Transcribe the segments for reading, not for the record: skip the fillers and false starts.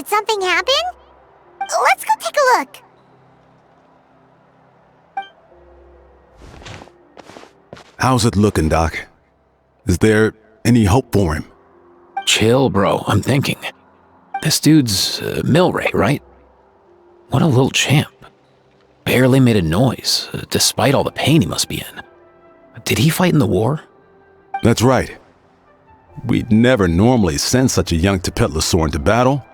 Did something happen? Let's go take a look. How's it looking, Doc? Is there any hope for him? Chill, bro. I'm thinking. This dude's Milray, right? What a little champ. Barely made a noise, despite all the pain he must be in. Did he fight in the war? That's right. We'd never normally send such a young Tepetlosaur into battle,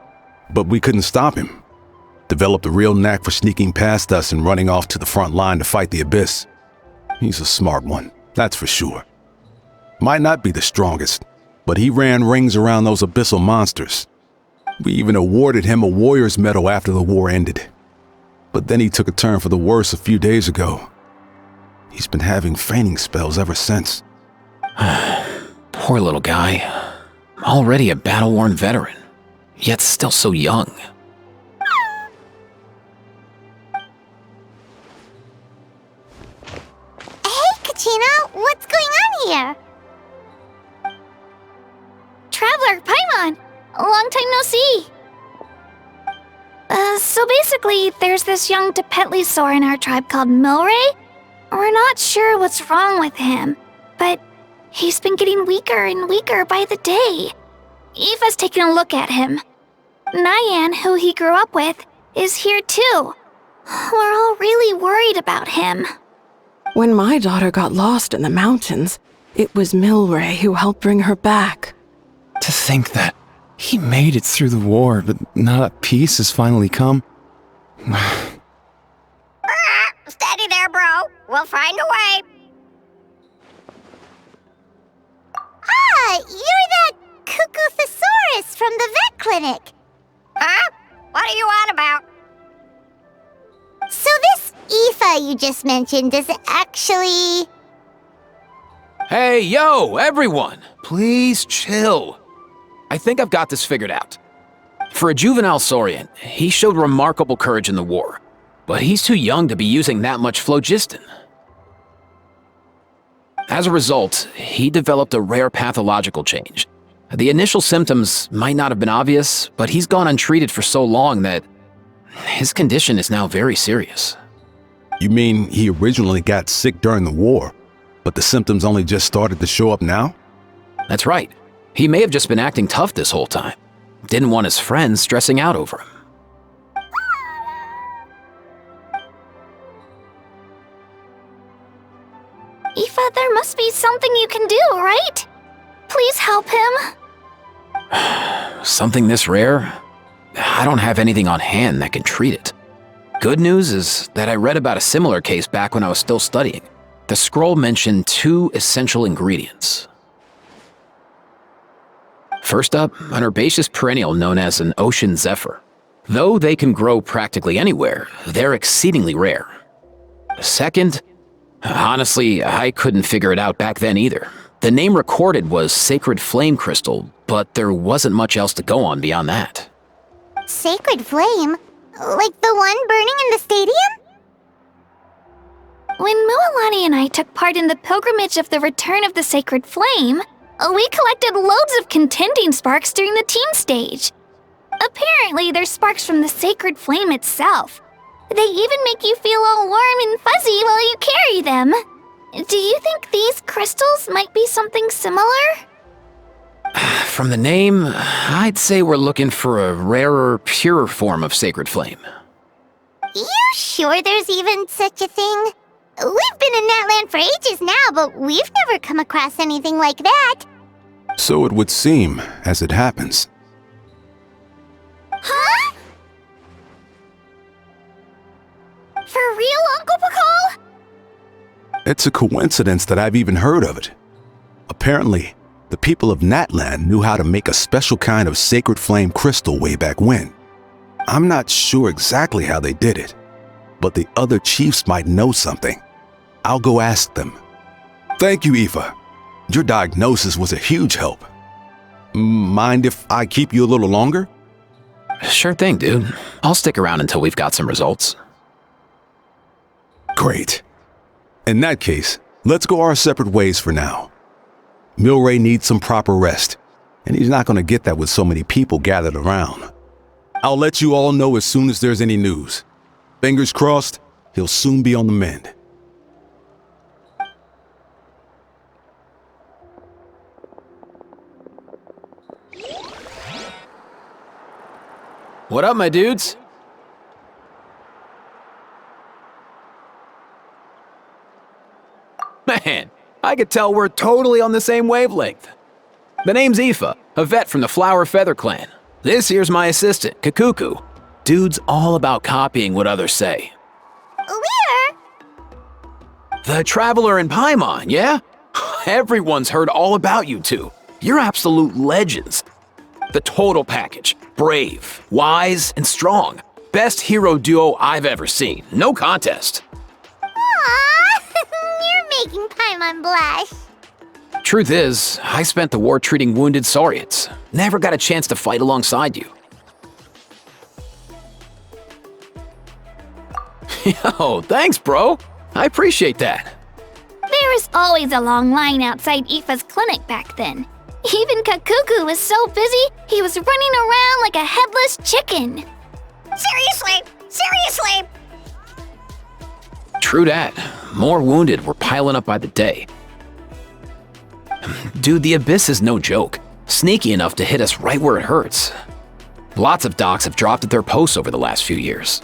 but we couldn't stop him. Developed a real knack for sneaking past us and running off to the front line to fight the Abyss. He's a smart one, that's for sure. Might not be the strongest, but he ran rings around those abyssal monsters. We even awarded him a Warrior's Medal after the war ended. But then he took a turn for the worse a few days ago. He's been having fainting spells ever since. Poor little guy. Already a battle-worn veteran, yet still so young. Hey, Kachina, what's going on here? Traveler, Paimon, long time no see. So basically, there's this young Tepetlosaur in our tribe called Milray. We're not sure what's wrong with him, but he's been getting weaker and weaker by the day. Aoife's taking a look at him. Nyan, who he grew up with, is here too. We're all really worried about him. When my daughter got lost in the mountains, it was Milray who helped bring her back. To think that he made it through the war, but now that peace has finally come. Steady there, bro. We'll find a way. Ah, you're that Cuckoo-thesaurus from the vet clinic. Huh? What are you on about? So this Aoife you just mentioned is actually... Hey, yo, everyone! Please chill. I think I've got this figured out. For a juvenile Saurian, he showed remarkable courage in the war, but he's too young to be using that much phlogiston. As a result, he developed a rare pathological change. The initial symptoms might not have been obvious, but he's gone untreated for so long that his condition is now very serious. You mean he originally got sick during the war, but the symptoms only just started to show up now? That's right. He may have just been acting tough this whole time. Didn't want his friends stressing out over him. Aoife, there must be something you can do, right? Please help him. Something this rare? I don't have anything on hand that can treat it. Good news is that I read about a similar case back when I was still studying. The scroll mentioned 2 essential ingredients. First up, an herbaceous perennial known as an ocean zephyr. Though they can grow practically anywhere, they're exceedingly rare. Second, honestly, I couldn't figure it out back then either. The name recorded was Sacred Flame Crystal, but there wasn't much else to go on beyond that. Sacred Flame? Like the one burning in the stadium? When Mualani and I took part in the pilgrimage of the Return of the Sacred Flame, we collected loads of contending sparks during the team stage. Apparently, they're sparks from the Sacred Flame itself. They even make you feel all warm and fuzzy while you carry them. Do you think these crystals might be something similar? From the name, I'd say we're looking for a rarer, purer form of Sacred Flame. You sure there's even such a thing? We've been in Natland for ages now, but we've never come across anything like that. So it would seem, as it happens. Huh? For real, Uncle Pakal? It's a coincidence that I've even heard of it. Apparently, the people of Natland knew how to make a special kind of sacred flame crystal way back when. I'm not sure exactly how they did it, but the other chiefs might know something. I'll go ask them. Thank you, Aoife. Your diagnosis was a huge help. Mind if I keep you a little longer? Sure thing, dude. I'll stick around until we've got some results. Great. In that case, let's go our separate ways for now. Milray needs some proper rest, and he's not going to get that with so many people gathered around. I'll let you all know as soon as there's any news. Fingers crossed, he'll soon be on the mend. What up, my dudes? Man, I could tell we're totally on the same wavelength. The name's Aoife, a vet from the Flower Feather clan. This here's my assistant, Kakuku. Dude's all about copying what others say. Where? The Traveler in Paimon, yeah? Everyone's heard all about you two. You're absolute legends. The total package. Brave, wise, and strong. Best hero duo I've ever seen. No contest. Aww, you're making Paimon blush. Truth is, I spent the war treating wounded Saurians. Never got a chance to fight alongside you. Yo, thanks, bro. I appreciate that. There was always a long line outside Aoife's clinic back then. Even Kakuku was so busy, he was running around like a headless chicken. Seriously! True dat. More wounded were piling up by the day. Dude, the Abyss is no joke. Sneaky enough to hit us right where it hurts. Lots of docs have dropped at their posts over the last few years.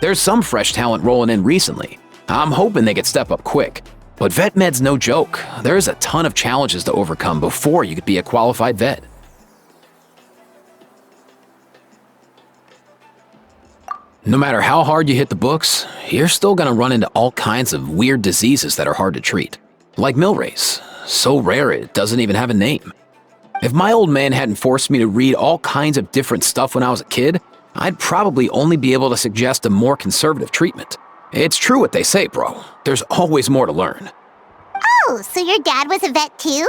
There's some fresh talent rolling in recently. I'm hoping they could step up quick. But vet med's no joke. There's a ton of challenges to overcome before you could be a qualified vet. No matter how hard you hit the books, you're still gonna run into all kinds of weird diseases that are hard to treat. Like Milray's. So rare it doesn't even have a name. If my old man hadn't forced me to read all kinds of different stuff when I was a kid, I'd probably only be able to suggest a more conservative treatment. It's true what they say, bro. There's always more to learn. Oh, so your dad was a vet too?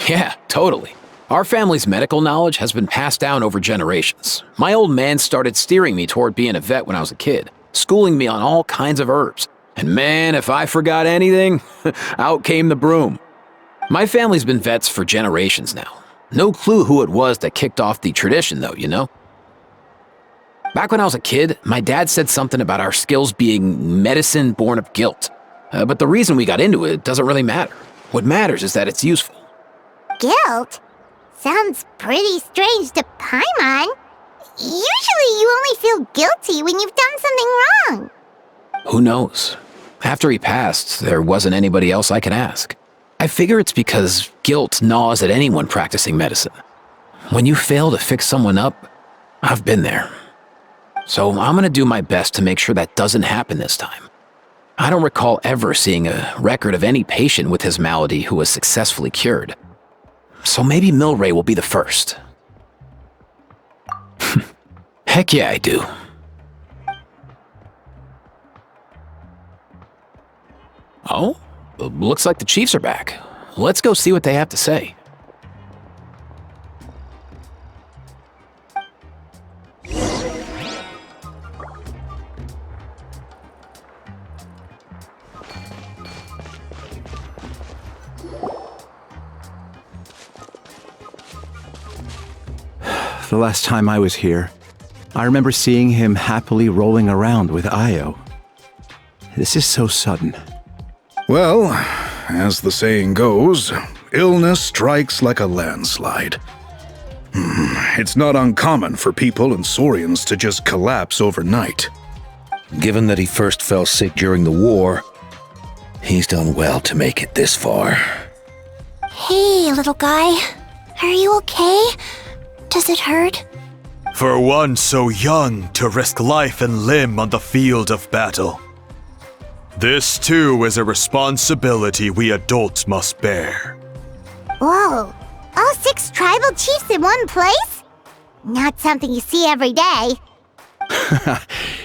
Yeah, totally. Our family's medical knowledge has been passed down over generations. My old man started steering me toward being a vet when I was a kid, schooling me on all kinds of herbs. And man, if I forgot anything, out came the broom. My family's been vets for generations now. No clue who it was that kicked off the tradition though, you know? Back when I was a kid, my dad said something about our skills being medicine born of guilt. But the reason we got into it doesn't really matter. What matters is that it's useful. Guilt? Sounds pretty strange to Paimon. Usually you only feel guilty when you've done something wrong. Who knows? After he passed, there wasn't anybody else I could ask. I figure it's because guilt gnaws at anyone practicing medicine. When you fail to fix someone up, I've been there. So I'm gonna do my best to make sure that doesn't happen this time. I don't recall ever seeing a record of any patient with his malady who was successfully cured. So maybe Milray will be the first. Heck yeah, I do. Oh, looks like the Chiefs are back. Let's go see what they have to say. The last time I was here, I remember seeing him happily rolling around with Io. This is so sudden. Well, as the saying goes, illness strikes like a landslide. It's not uncommon for people and Saurians to just collapse overnight. Given that he first fell sick during the war, he's done well to make it this far. Hey, little guy. Are you okay? Does it hurt? For one so young to risk life and limb on the field of battle. This too is a responsibility we adults must bear. Whoa, all 6 tribal chiefs in one place? Not something you see every day.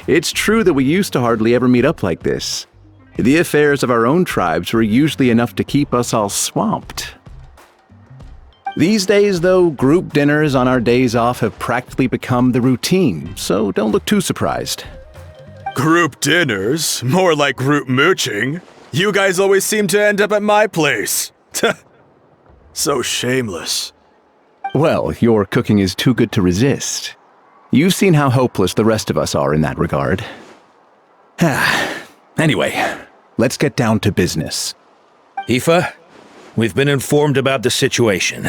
It's true that we used to hardly ever meet up like this. The affairs of our own tribes were usually enough to keep us all swamped. These days, though, group dinners on our days off have practically become the routine, so don't look too surprised. Group dinners? More like group mooching. You guys always seem to end up at my place. So shameless. Well, your cooking is too good to resist. You've seen how hopeless the rest of us are in that regard. Anyway, let's get down to business. Aoife, we've been informed about the situation.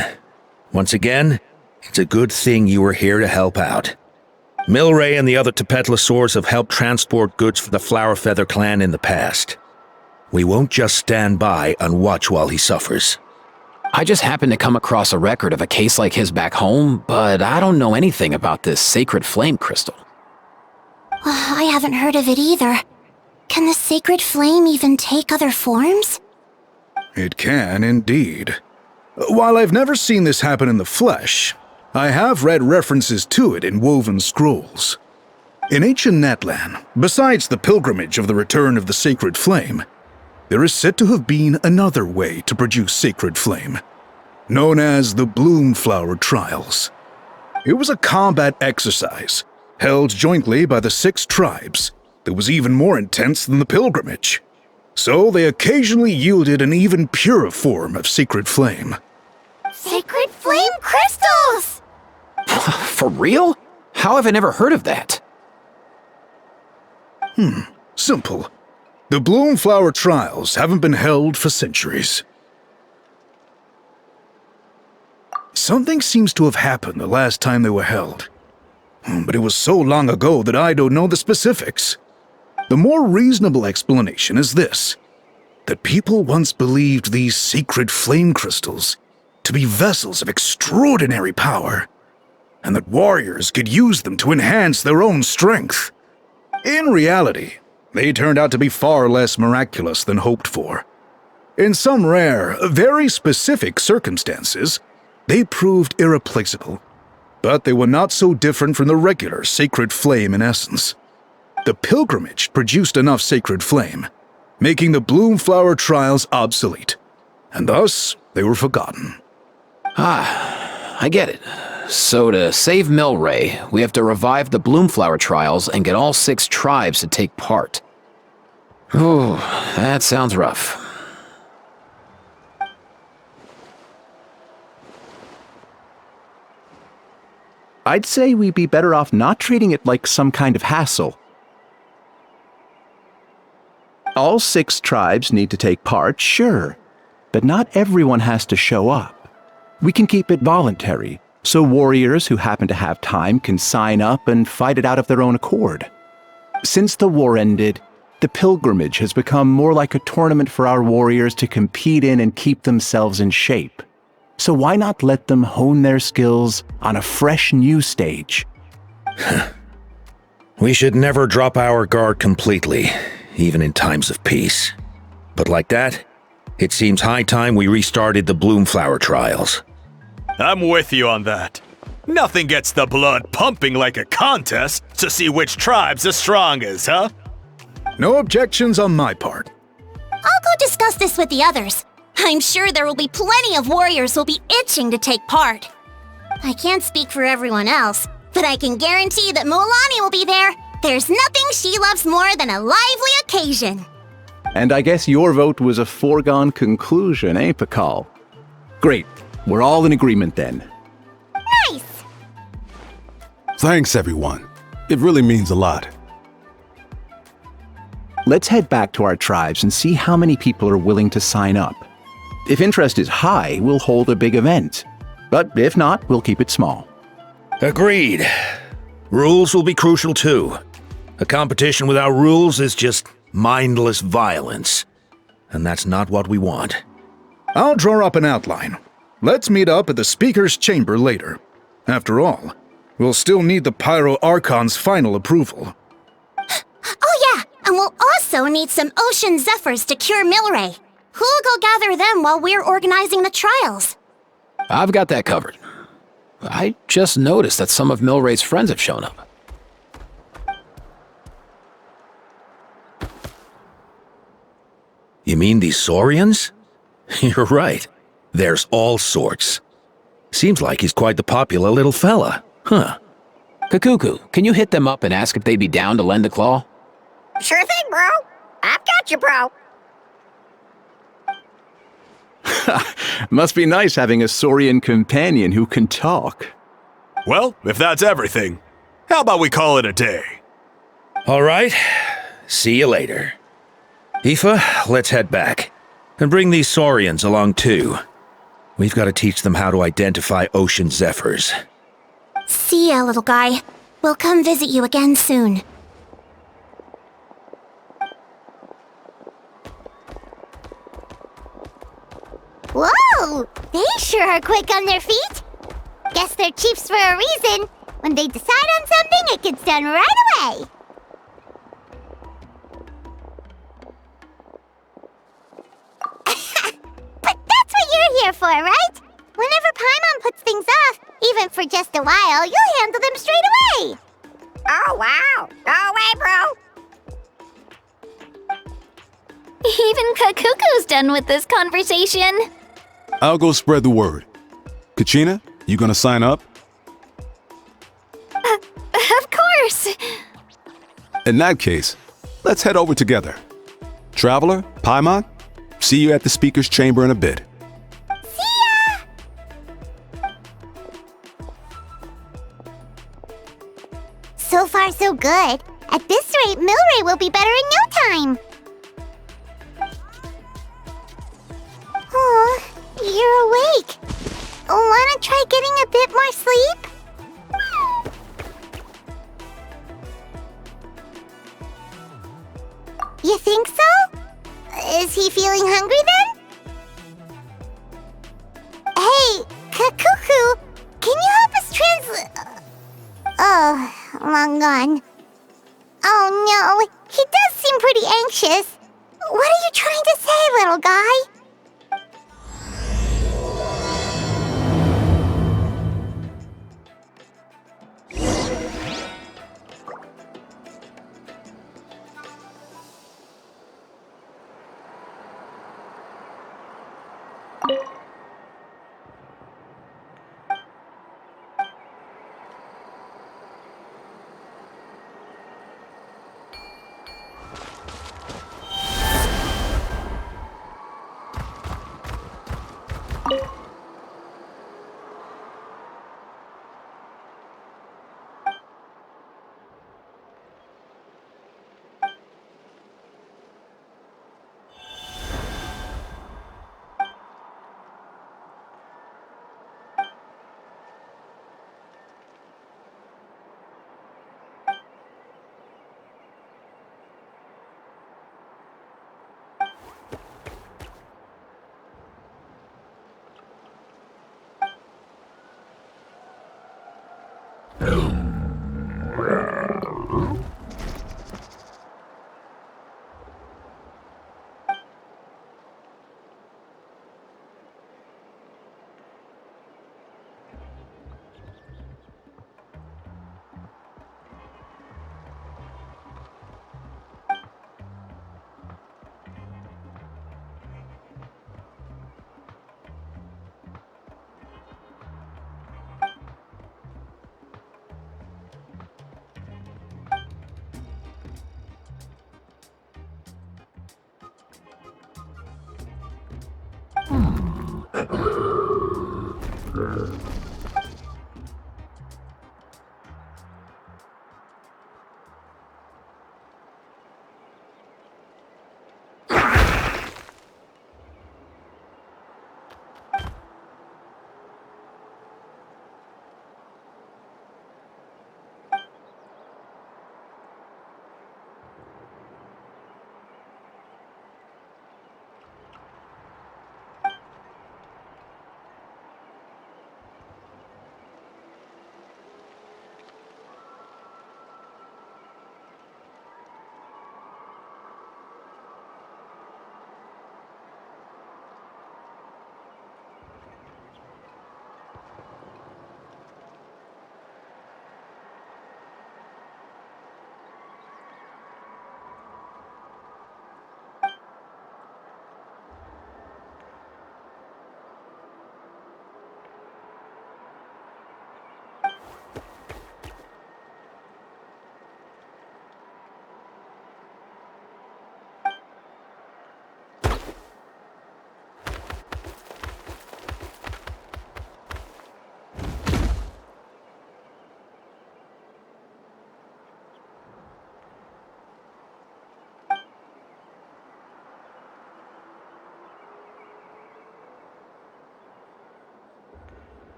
Once again, it's a good thing you were here to help out. Milray and the other Tepetlosaurs have helped transport goods for the Flowerfeather clan in the past. We won't just stand by and watch while he suffers. I just happened to come across a record of a case like his back home, but I don't know anything about this sacred flame crystal. I haven't heard of it either. Can the sacred flame even take other forms? It can indeed. While I've never seen this happen in the flesh, I have read references to it in woven scrolls. In ancient Natlan, besides the pilgrimage of the return of the sacred flame, there is said to have been another way to produce sacred flame, known as the Bloomflower Trials. It was a combat exercise, held jointly by the 6 tribes, that was even more intense than the pilgrimage. So they occasionally yielded an even purer form of sacred flame. Sacred flame crystals! For real? How have I never heard of that? Simple. The Bloomflower Trials haven't been held for centuries. Something seems to have happened the last time they were held. But it was so long ago that I don't know the specifics. The more reasonable explanation is this: that people once believed these sacred flame crystals to be vessels of extraordinary power, and that warriors could use them to enhance their own strength. In reality, they turned out to be far less miraculous than hoped for. In some rare, very specific circumstances, they proved irreplaceable, but they were not so different from the regular sacred flame in essence. The pilgrimage produced enough sacred flame, making the Bloomflower Trials obsolete, and thus they were forgotten. I get it. So to save Milray, we have to revive the Bloomflower Trials and get all 6 tribes to take part. Ooh, that sounds rough. I'd say we'd be better off not treating it like some kind of hassle. All 6 tribes need to take part, sure, but not everyone has to show up. We can keep it voluntary, so warriors who happen to have time can sign up and fight it out of their own accord. Since the war ended, the pilgrimage has become more like a tournament for our warriors to compete in and keep themselves in shape. So why not let them hone their skills on a fresh new stage? We should never drop our guard completely, even in times of peace. But like that, it seems high time we restarted the Bloomflower Trials. I'm with you on that. Nothing gets the blood pumping like a contest to see which tribe's the strongest, huh? No objections on my part. I'll go discuss this with the others. I'm sure there will be plenty of warriors who'll be itching to take part. I can't speak for everyone else, but I can guarantee that Molani will be there. There's nothing she loves more than a lively occasion. And I guess your vote was a foregone conclusion, eh, Pakal? Great. We're all in agreement then. Nice! Thanks, everyone. It really means a lot. Let's head back to our tribes and see how many people are willing to sign up. If interest is high, we'll hold a big event. But if not, we'll keep it small. Agreed. Rules will be crucial too. A competition without rules is just mindless violence. And that's not what we want. I'll draw up an outline. Let's meet up at the Speaker's Chamber later. After all, we'll still need the Pyro Archon's final approval. Oh yeah, and we'll also need some Ocean Zephyrs to cure Milray. Who'll go gather them while we're organizing the trials? I've got that covered. I just noticed that some of Milray's friends have shown up. You mean these Saurians? You're right. There's all sorts. Seems like he's quite the popular little fella, huh? Kakuku, can you hit them up and ask if they'd be down to lend a claw? Sure thing, bro. I've got you, bro. Must be nice having a Saurian companion who can talk. Well, if that's everything, how about we call it a day? All right. See you later. Aoife, let's head back. And bring these Saurians along too. We've got to teach them how to identify ocean zephyrs. See ya, little guy. We'll come visit you again soon. Whoa! They sure are quick on their feet. Guess they're chiefs for a reason. When they decide on something, it gets done right away. But that's what you're here for, right? Whenever Paimon puts things off, even for just a while, you'll handle them straight away. Oh, wow. Go away, bro. Even Kakuku's done with this conversation. I'll go spread the word. Kachina, you gonna sign up? Of course. In that case, let's head over together. Traveler, Paimon, see you at the speaker's chamber in a bit. See ya! So far, so good. At this rate, Milray will be better in no time. Oh, you're awake. Wanna try getting a bit more sleep? You think so? Is he feeling hungry then? Hey, Kakuku, can you help us translate? Oh, long gone. Oh no, he does seem pretty anxious. What are you trying to say, little guy?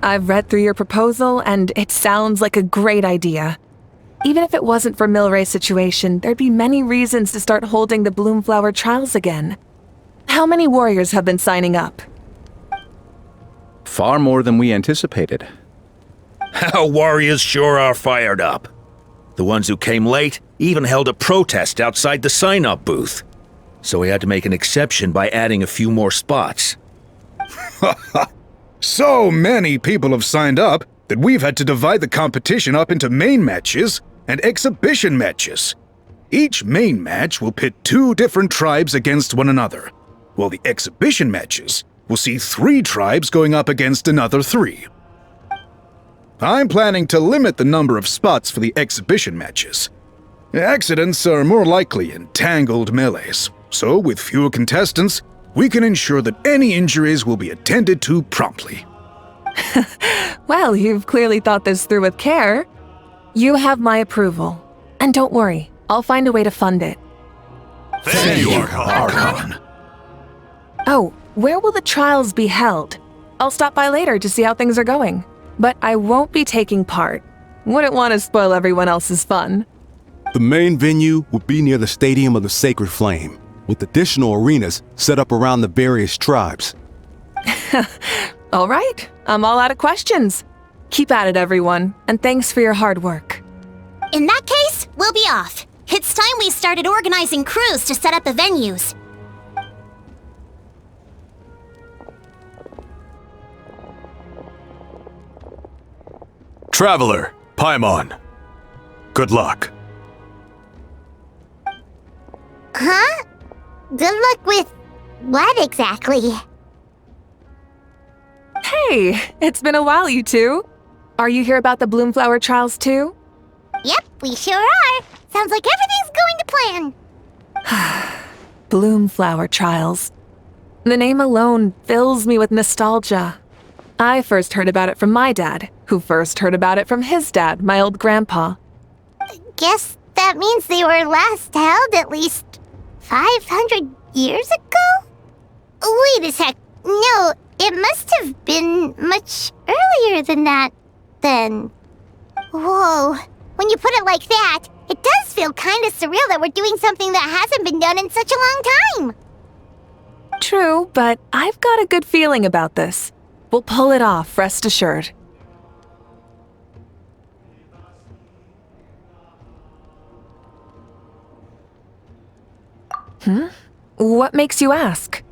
I've read through your proposal, and it sounds like a great idea. Even if it wasn't for Milray's situation, there'd be many reasons to start holding the Bloomflower trials again. How many warriors have been signing up? Far more than we anticipated. Our warriors sure are fired up. The ones who came late even held a protest outside the sign-up booth. So we had to make an exception by adding a few more spots. So many people have signed up that we've had to divide the competition up into main matches and exhibition matches. Each main match will pit 2 different tribes against one another, while the exhibition matches will see 3 tribes going up against another 3. I'm planning to limit the number of spots for the exhibition matches. Accidents are more likely in tangled melees, so with fewer contestants, we can ensure that any injuries will be attended to promptly. Well, you've clearly thought this through with care. You have my approval. And don't worry, I'll find a way to fund it. Thank you, Archon. Oh, where will the trials be held? I'll stop by later to see how things are going. But I won't be taking part. Wouldn't want to spoil everyone else's fun. The main venue will be near the Stadium of the Sacred Flame, with additional arenas set up around the various tribes. All right, I'm all out of questions. Keep at it, everyone, and thanks for your hard work. In that case, we'll be off. It's time we started organizing crews to set up the venues. Traveler, Paimon. Good luck. Huh? Good luck with what exactly? Hey, it's been a while, you two. Are you here about the Bloomflower trials too? Yep, we sure are. Sounds like everything's going to plan. Bloomflower trials. The name alone fills me with nostalgia. I first heard about it from my dad, who first heard about it from his dad, my old grandpa. Guess that means they were last held at least 500 years ago? Wait a sec. No, it must have been much earlier than that, then. Whoa. When you put it like that, it does feel kind of surreal that we're doing something that hasn't been done in such a long time. True, but I've got a good feeling about this. We'll pull it off, rest assured. What makes you ask?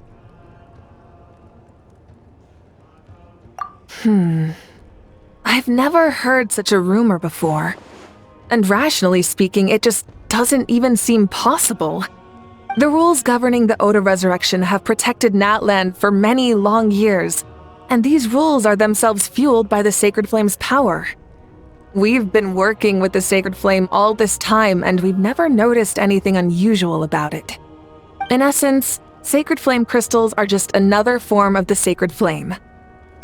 I've never heard such a rumor before. And rationally speaking, it just doesn't even seem possible. The rules governing the Oda resurrection have protected Natland for many long years, and these rules are themselves fueled by the Sacred Flame's power. We've been working with the Sacred Flame all this time, and we've never noticed anything unusual about it. In essence, Sacred Flame crystals are just another form of the Sacred Flame.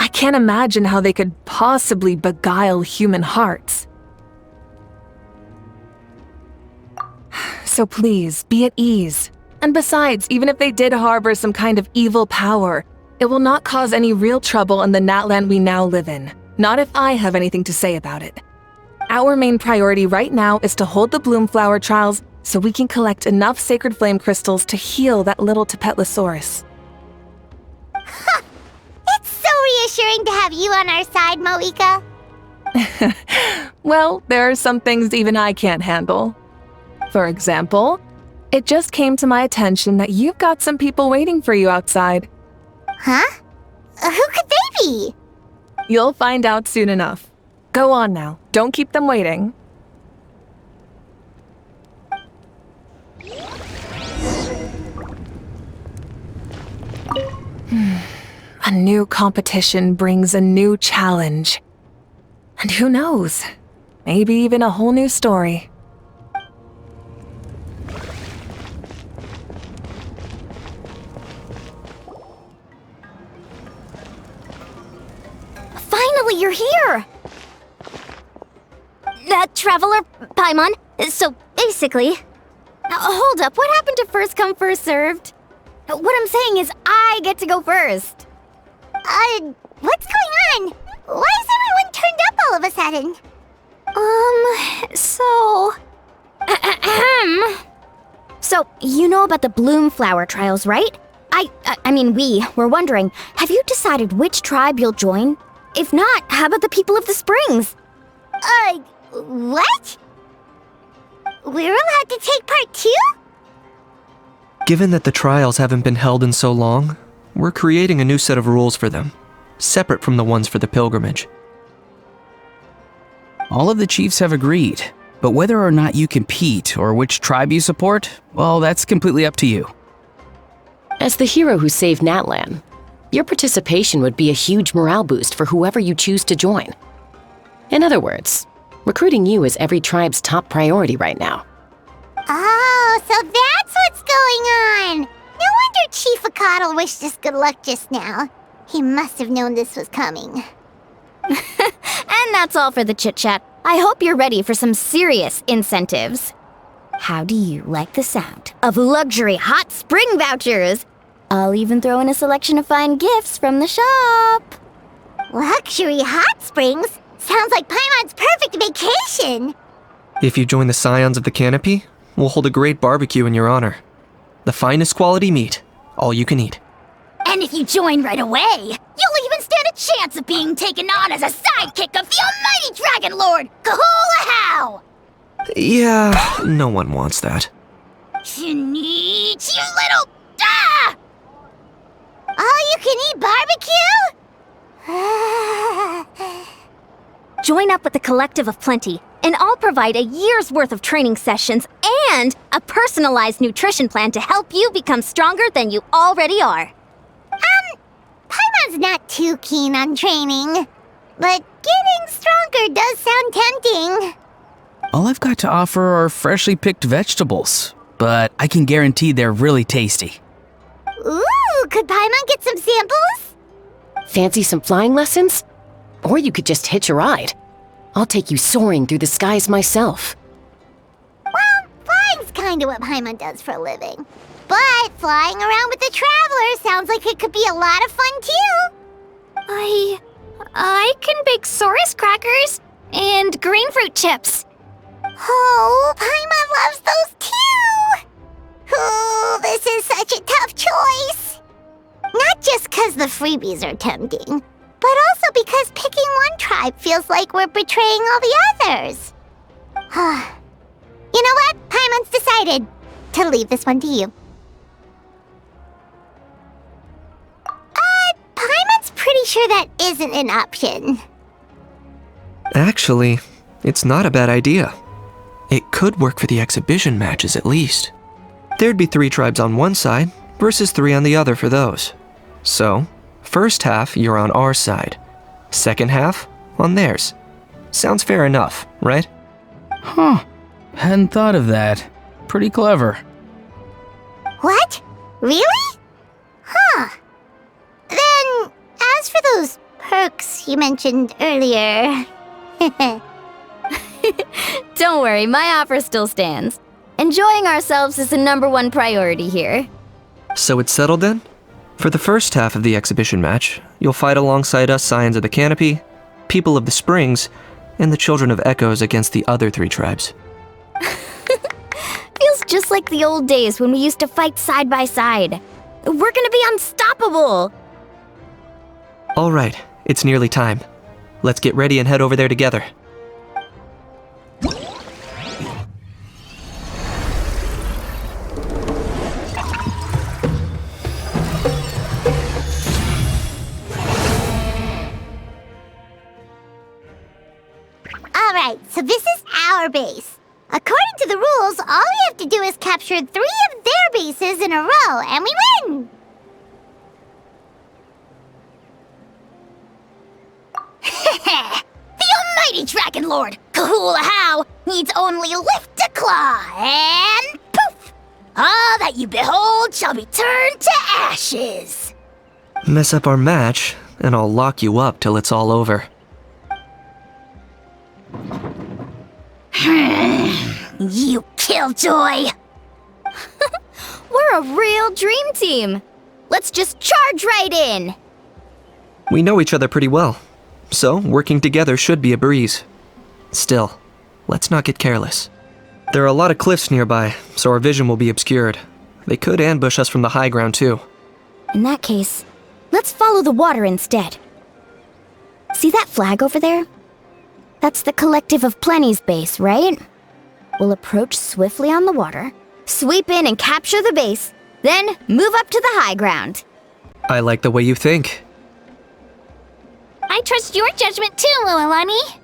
I can't imagine how they could possibly beguile human hearts. So please, be at ease. And besides, even if they did harbor some kind of evil power, it will not cause any real trouble in the Natland we now live in. Not if I have anything to say about it. Our main priority right now is to hold the Bloomflower trials, so we can collect enough sacred flame crystals to heal that little Tapetlosaurus. It's so reassuring to have you on our side, Moeka. Well, there are some things even I can't handle. For example, it just came to my attention that you've got some people waiting for you outside. Huh? Who could they be? You'll find out soon enough. Go on now. Don't keep them waiting. A new competition brings a new challenge. And who knows? Maybe even a whole new story. Finally, you're here! Traveler Paimon, so basically... hold up, what happened to first come, first served? What I'm saying is I get to go first. What's going on? Why is everyone turned up all of a sudden? So, you know about the bloom flower trials, right? I mean, we were wondering, have you decided which tribe you'll join? If not, how about the people of the springs? What? We're allowed to take part too? Given that the trials haven't been held in so long, we're creating a new set of rules for them, separate from the ones for the pilgrimage. All of the chiefs have agreed, but whether or not you compete or which tribe you support, well, that's completely up to you. As the hero who saved Natlan, your participation would be a huge morale boost for whoever you choose to join. In other words, recruiting you is every tribe's top priority right now. Oh, so that's what's going on! No wonder Chief Akatl wished us good luck just now. He must have known this was coming. And that's all for the chit-chat. I hope you're ready for some serious incentives. How do you like the sound of luxury hot spring vouchers? I'll even throw in a selection of fine gifts from the shop. Luxury hot springs? Sounds like Paimon's perfect vacation! If you join the Scions of the Canopy, we'll hold a great barbecue in your honor. The finest quality meat, all you can eat. And if you join right away, you'll even stand a chance of being taken on as a sidekick of the almighty Dragon Lord, Kahula-How! Yeah, no one wants that. You little... Ah! All-you-can-eat barbecue? Join up with the Collective of Plenty, and I'll provide a year's worth of training sessions and a personalized nutrition plan to help you become stronger than you already are. Paimon's not too keen on training, but getting stronger does sound tempting. All I've got to offer are freshly picked vegetables, but I can guarantee they're really tasty. Ooh, could Paimon get some samples? Fancy some flying lessons? Or you could just hitch a ride. I'll take you soaring through the skies myself. Well, flying's kinda what Paimon does for a living. But flying around with the Traveler sounds like it could be a lot of fun too. I can bake Saurus crackers and green fruit chips. Oh, Paimon loves those too! Oh, this is such a tough choice. Not just because the freebies are tempting, but also because picking one tribe feels like we're betraying all the others. You know what? Paimon's decided to leave this one to you. Paimon's pretty sure that isn't an option. Actually, it's not a bad idea. It could work for the exhibition matches at least. There'd be 3 tribes on one side versus 3 on the other for those. So, first half you're on our side, second half on theirs. Sounds fair enough, right? Huh. Hadn't thought of that. Pretty clever. What? Really? Huh. Then, as for those perks you mentioned earlier... Don't worry, my offer still stands. Enjoying ourselves is the #1 priority here. So it's settled then? For the first half of the exhibition match, you'll fight alongside us Scions of the Canopy, People of the Springs, and the Children of Echoes against the other 3 tribes. Feels just like the old days when we used to fight side by side. We're gonna be unstoppable! All right, it's nearly time. Let's get ready and head over there together. Alright, so this is our base. According to the rules, all we have to do is capture 3 of their bases in a row, and we win! The almighty Dragon Lord, Kahula How, needs only lift a claw, and poof! All that you behold shall be turned to ashes! Mess up our match, and I'll lock you up till it's all over. You killjoy! We're a real dream team! Let's just charge right in! We know each other pretty well, so working together should be a breeze. Still, let's not get careless. There are a lot of cliffs nearby, so our vision will be obscured. They could ambush us from the high ground too. In that case, let's follow the water instead. See that flag over there? That's the Collective of Plenty's base, right? We'll approach swiftly on the water, sweep in and capture the base, then move up to the high ground. I like the way you think. I trust your judgment too, Mualani.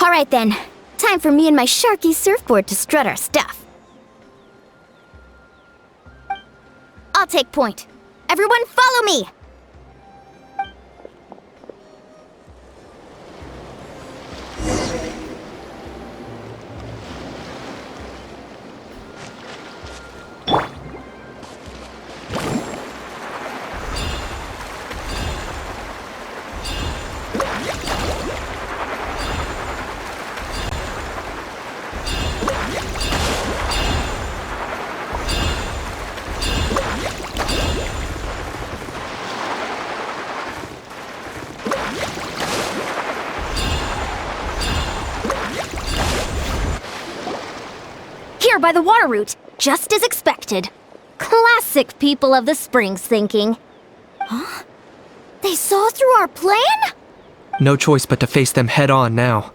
All right then, time for me and my Sharky surfboard to strut our stuff. I'll take point. Everyone follow me! Here by the water route, just as expected. Classic people of the Springs thinking. Huh? They saw through our plan? No choice but to face them head on now.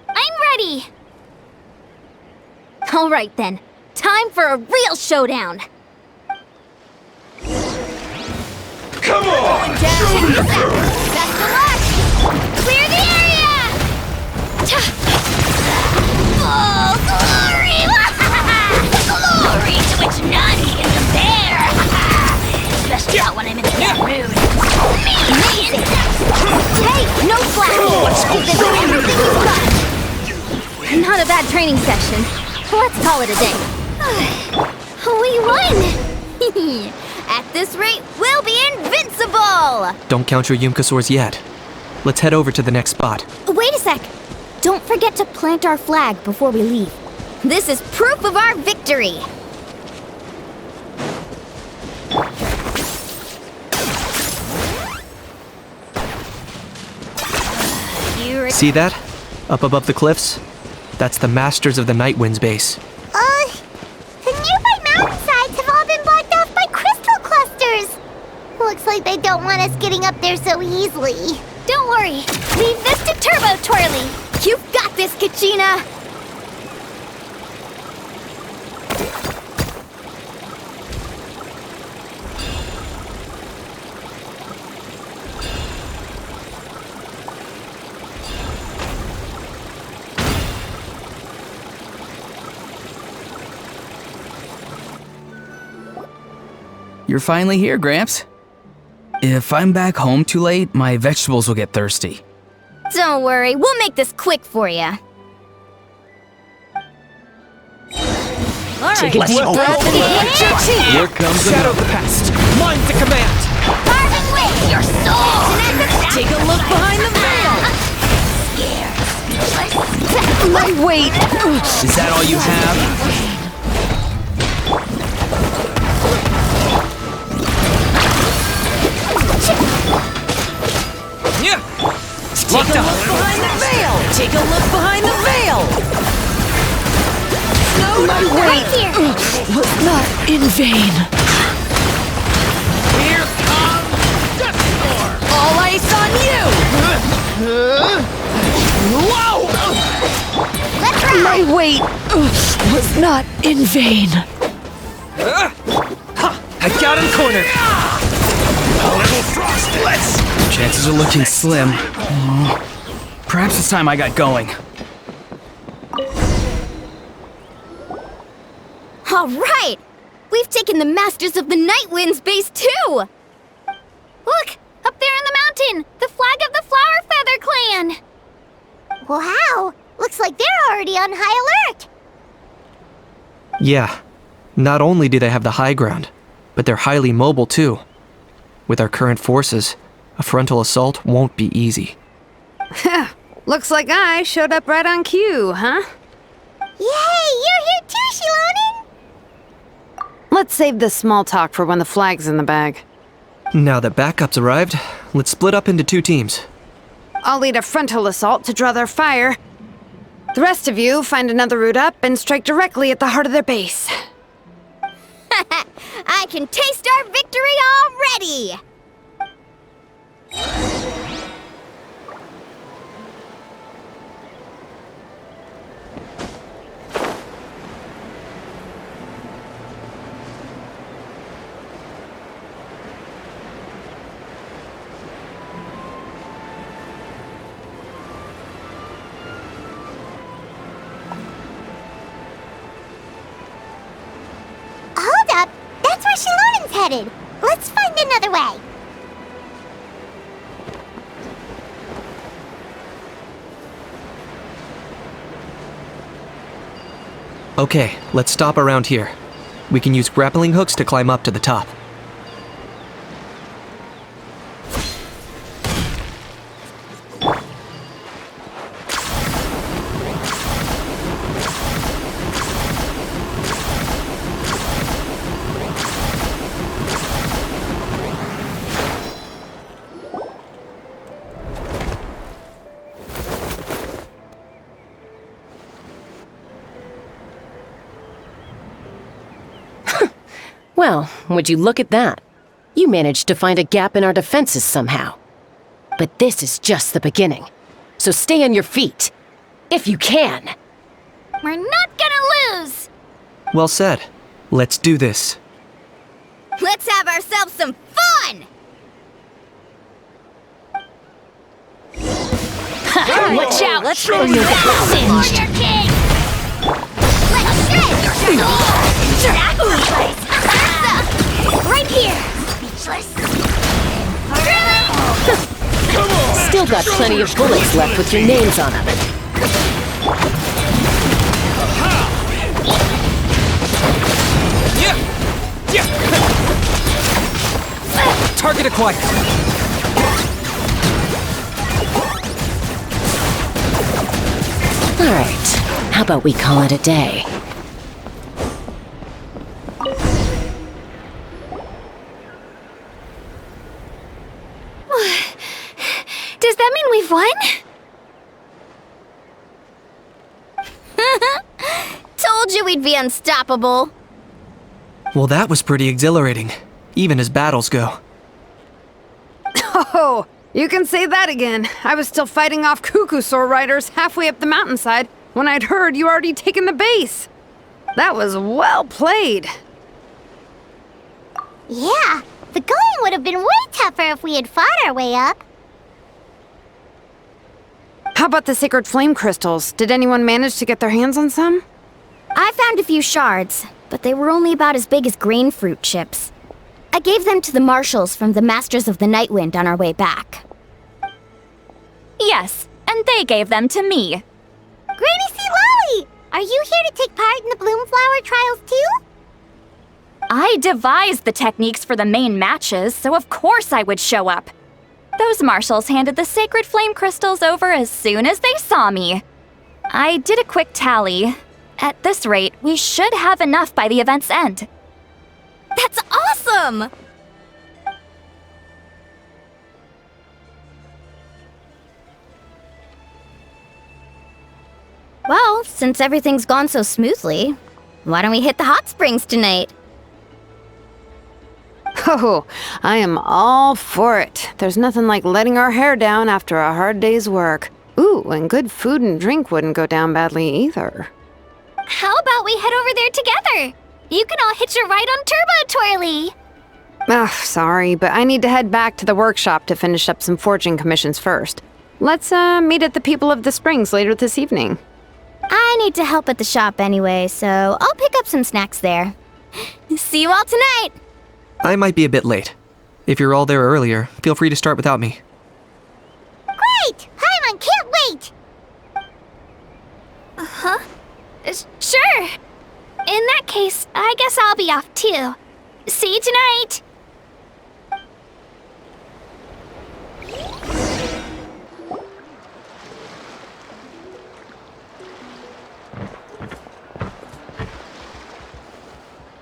I'm ready! All right then, time for a real showdown. Come on! Best of luck! Clear the area! Oh, glory! Glory to which none can compare! Especially not when I'm in that mood. Amazing! Hey, no flashing! This is everything you've got! Not a bad training session. Let's call it a day. We won! At this rate, we'll be invincible! Don't count your Yumkasaurs yet. Let's head over to the next spot. Wait a sec! Don't forget to plant our flag before we leave. This is proof of our victory! See that? Up above the cliffs? That's the Masters of the Night Wind's base. The nearby mountainsides have all been blocked off by crystal clusters. Looks like they don't want us getting up there so easily. Don't worry, leave this to Turbo Twirly. You've got this, Kachina! You're finally here, Gramps. If I'm back home too late, my vegetables will get thirsty. Don't worry, we'll make this quick for you. All right, let's go. Here comes the Shadow the Pest. Mine to command. carving with your soul. Take a look behind the veil! My weight! Is that all you have? Take a look behind the veil! Take a look behind the veil! wait was not in vain. Here comes Duststorm! All ice on you! Whoa! My wait was not in vain. I got him cornered. A little frost blitz! Chances are looking slim. Perhaps it's time I got going. All right! We've taken the Masters of the Night Wind's base too! Look! Up there in the mountain! The flag of the Flower Feather Clan! Wow! Looks like they're already on high alert! Yeah. Not only do they have the high ground, but they're highly mobile too. With our current forces, a frontal assault won't be easy. Looks like I showed up right on cue, huh? Yay! You're here too, Shilonen! Let's save this small talk for when the flag's in the bag. Now that backup's arrived, let's split up into 2 teams. I'll lead a frontal assault to draw their fire. The rest of you find another route up and strike directly at the heart of their base. I can taste our victory already! Hold up! That's where Shilonen's headed! Let's find another way! Okay, let's stop around here. We can use grappling hooks to climb up to the top. Well, would you look at that? You managed to find a gap in our defenses somehow. But this is just the beginning. So stay on your feet. If you can. We're not gonna lose! Well said. Let's do this. Let's have ourselves some fun! Watch out! Let's show you the Warrior King! Let's shred! Right here! Still got plenty of bullets left with your names on them. Target acquired. All right, how about we call it a day? Does that mean we've won? Told you we'd be unstoppable. Well, that was pretty exhilarating, even as battles go. Oh, you can say that again. I was still fighting off Cuckoosaur riders halfway up the mountainside when I'd heard you already taken the base. That was well played. Yeah, the going would have been way tougher if we had fought our way up. How about the sacred flame crystals? Did anyone manage to get their hands on some? I found a few shards, but they were only about as big as grain fruit chips. I gave them to the marshals from the Masters of the Night Wind on our way back. Yes, and they gave them to me. Granny C. Lolly! Are you here to take part in the Bloomflower trials too? I devised the techniques for the main matches, so of course I would show up. Those marshals handed the sacred flame crystals over as soon as they saw me. I did a quick tally. At this rate, we should have enough by the event's end. That's awesome! Well, since everything's gone so smoothly, why don't we hit the hot springs tonight? Oh, I am all for it. There's nothing like letting our hair down after a hard day's work. Ooh, and good food and drink wouldn't go down badly either. How about we head over there together? You can all hitch a ride on Turbo Twirly. Ugh, sorry, but I need to head back to the workshop to finish up some forging commissions first. Let's meet at the People of the Springs later this evening. I need to help at the shop anyway, so I'll pick up some snacks there. See you all tonight! I might be a bit late. If you're all there earlier, feel free to start without me. Great! Paimon can't wait! Uh-huh. Sure. In that case, I guess I'll be off too. See you tonight.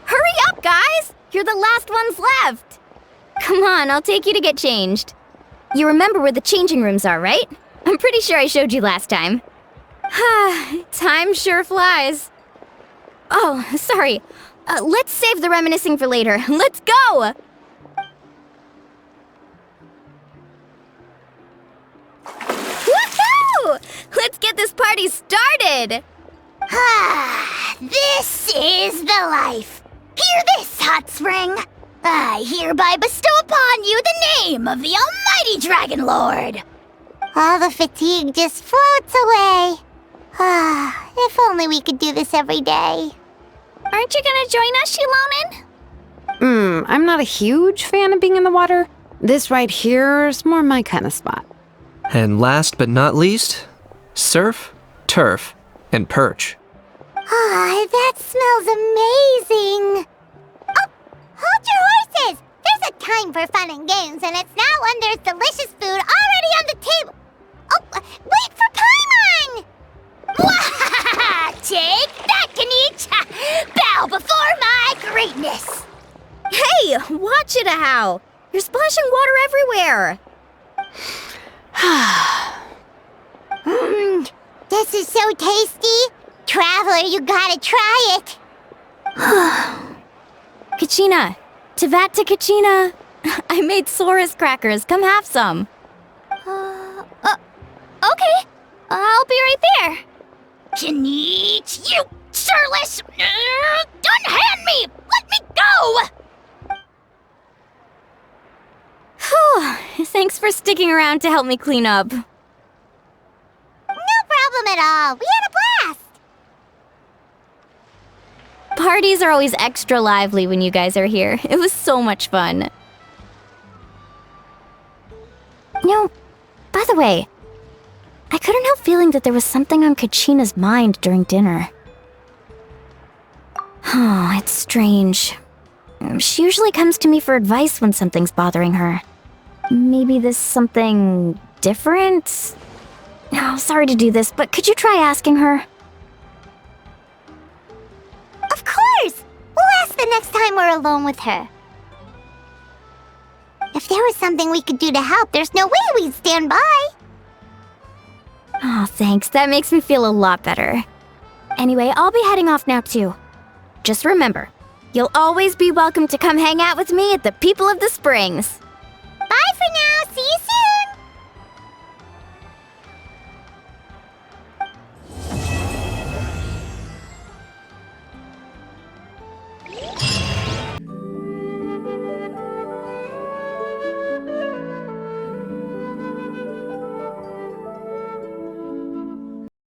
Hurry up, guys! You're the last ones left! Come on, I'll take you to get changed. You remember where the changing rooms are, right? I'm pretty sure I showed you last time. Time sure flies. Oh, sorry. Let's save the reminiscing for later. Let's go! Woohoo! Let's get this party started! This is the life. Hear this, Hot Spring. I hereby bestow upon you the name of the Almighty Dragon Lord. All the fatigue just floats away. If only we could do this every day. Aren't you gonna join us, Shilonen? I'm not a huge fan of being in the water. This right here is more my kind of spot. And last but not least, surf, turf, and perch. That smells amazing. Oh, hold your horses. There's a time for fun and games, and it's now when there's delicious food already on the table. Oh, wait for Paimon! Take that, Kanich! Bow before my greatness! Hey, watch it, How! You're splashing water everywhere! This is so tasty! Traveler, you gotta try it! Kachina! Tevat to Kachina! I made Sora's crackers. Come have some. Okay. I'll be right there. Kanich, you shirtless! Unhand me! Let me go! Whew. Thanks for sticking around to help me clean up. No problem at all. We had a blast! Parties are always extra lively when you guys are here. It was so much fun. By the way, I couldn't help feeling that there was something on Kachina's mind during dinner. Oh, it's strange. She usually comes to me for advice when something's bothering her. Maybe this something different? Oh, sorry to do this, but could you try asking her? Of course! We'll ask the next time we're alone with her. If there was something we could do to help, there's no way we'd stand by. Oh, thanks. That makes me feel a lot better. Anyway, I'll be heading off now, too. Just remember, you'll always be welcome to come hang out with me at the People of the Springs. Bye for now. See you soon.